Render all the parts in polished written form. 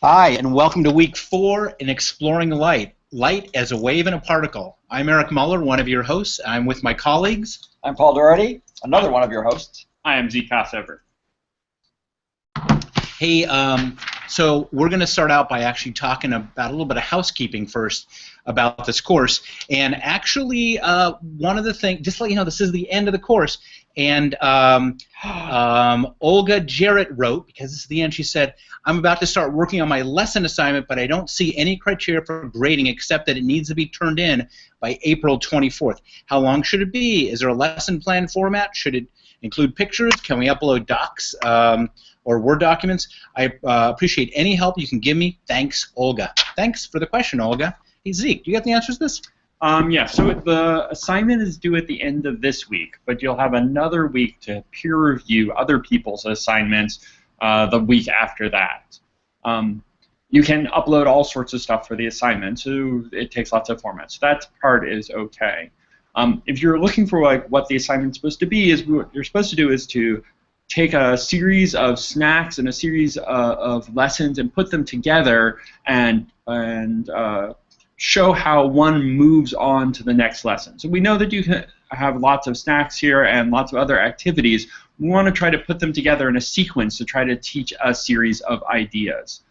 Hi, and welcome to week 4 in Exploring Light. Light as a wave and a particle. I'm Eric Muller, one of your hosts. I'm with my colleagues. I'm Paul Doherty, another one of your hosts. I am Z. Passover. Hey, so we're going to start out by actually talking about a little bit of housekeeping first about this course. And actually, one of the things, just to let you know, this is the end of the course. And Olga Jarrett wrote, because this is the end, she said, I'm about to start working on my lesson assignment, but I don't see any criteria for grading except that it needs to be turned in by April 24th. How long should it be? Is there a lesson plan format? Should it include pictures? Can we upload docs or Word documents? I appreciate any help you can give me. Thanks, Olga. Thanks for the question, Olga. Hey, Zeke, do you have the answers to this? Yeah, so the assignment is due at the end of this week, but you'll have another week to peer review other people's assignments the week after that. You can upload all sorts of stuff for the assignment, so it takes lots of formats. So that part is okay. If you're looking for like what the assignment's supposed to be, is what you're supposed to do is to take a series of snacks and a series of lessons and put them together and show how one moves on to the next lesson. So we know that you can have lots of snacks here and lots of other activities. We want to try to put them together in a sequence to try to teach a series of ideas.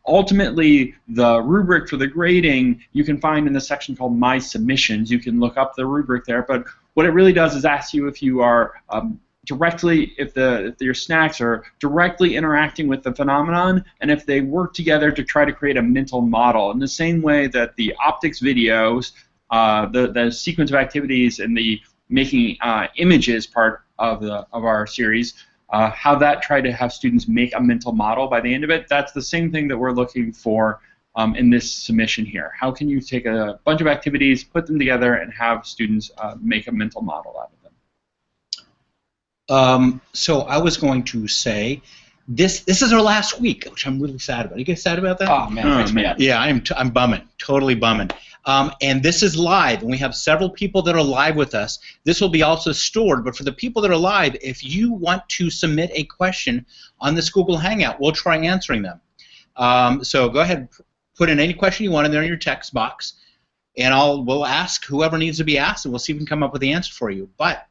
Ultimately, the rubric for the grading you can find in the section called My Submissions. You can look up the rubric there, but what it really does is ask you if you are directly, if your snacks are directly interacting with the phenomenon, and if they work together to try to create a mental model. In the same way that the optics videos, the sequence of activities, and the making images part of our series, how that tried to have students make a mental model by the end of it. That's the same thing that we're looking for in this submission here. How can you take a bunch of activities, put them together, and have students make a mental model out of them? So I was going to say, this is our last week, which I'm really sad about. Are you guys sad about that? Oh man, Yeah, I'm bumming, totally bumming. And this is live, and we have several people that are live with us. This will be also stored, but for the people that are live, if you want to submit a question on this Google Hangout, we'll try answering them. So go ahead, put in any question you want in there in your text box, and we'll ask whoever needs to be asked, and we'll see if we can come up with the answer for you. But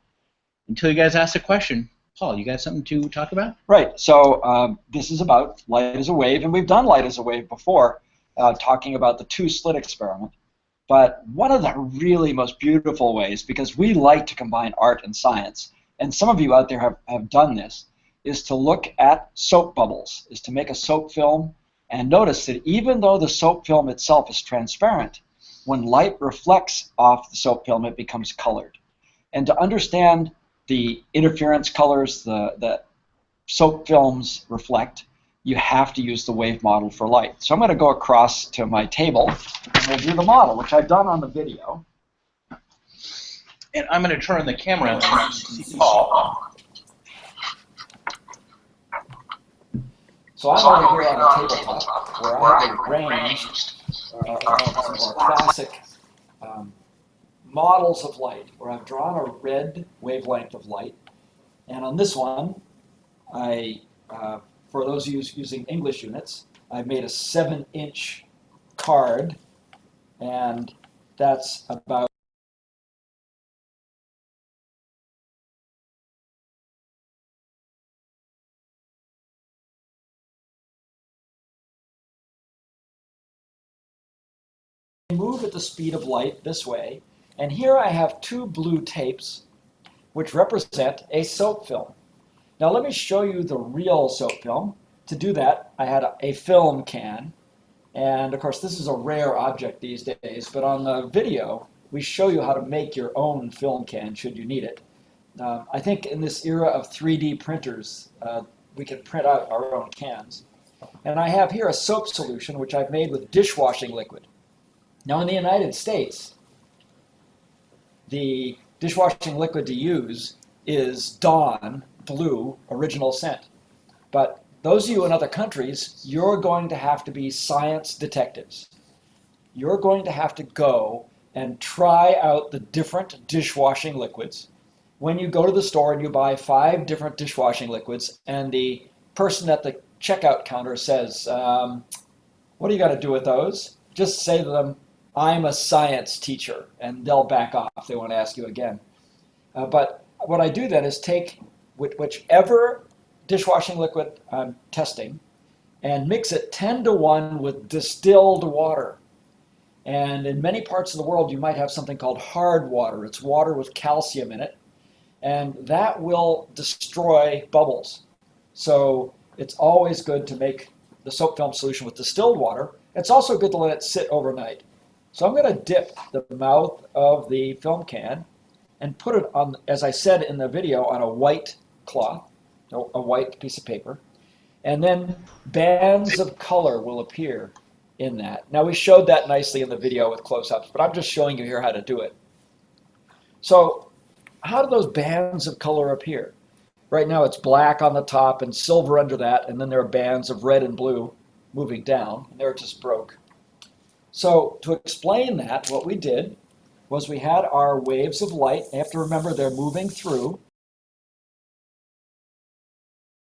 until you guys ask a question, Paul, you got something to talk about? Right. So this is about light as a wave, and we've done light as a wave before, talking about the two-slit experiment. But one of the really most beautiful ways, because we like to combine art and science, and some of you out there have done this, is to look at soap bubbles, is to make a soap film, and notice that even though the soap film itself is transparent, when light reflects off the soap film, it becomes colored. And to understand the interference colors the soap films reflect, you have to use the wave model for light. So I'm going to go across to my table and we'll do the model, which I've done on the video. And I'm going to turn the camera on to see Paul. So I'm over here on a tabletop where I have arranged some of our classic models of light, where I've drawn a red wavelength of light. And on this one, for those of you using English units, I've made a 7-inch card, and that's about move at the speed of light this way. And here I have 2 blue tapes which represent a soap film. Now let me show you the real soap film. To do that, I had a film can, and of course this is a rare object these days, but on the video we show you how to make your own film can should you need it. I think in this era of 3D printers, we can print out our own cans. And I have here a soap solution which I've made with dishwashing liquid. Now in the United States, the dishwashing liquid to use is Dawn Blue Original Scent. But those of you in other countries, you're going to have to be science detectives. You're going to have to go and try out the different dishwashing liquids. When you go to the store and you buy 5 different dishwashing liquids and the person at the checkout counter says, what are you going to do with those? Just say to them, I'm a science teacher, and they'll back off if they want to ask you again. But what I do then is take whichever dishwashing liquid I'm testing and mix it 10-to-1 with distilled water. And in many parts of the world, you might have something called hard water. It's water with calcium in it, and that will destroy bubbles. So it's always good to make the soap film solution with distilled water. It's also good to let it sit overnight. So I'm going to dip the mouth of the film can and put it on, as I said in the video, on a white cloth, a white piece of paper. And then bands of color will appear in that. Now, we showed that nicely in the video with close-ups, but I'm just showing you here how to do it. So how do those bands of color appear? Right now it's black on the top and silver under that, and then there are bands of red and blue moving down, and there it just broke. So to explain that, what we did was we had our waves of light. You have to remember they're moving through,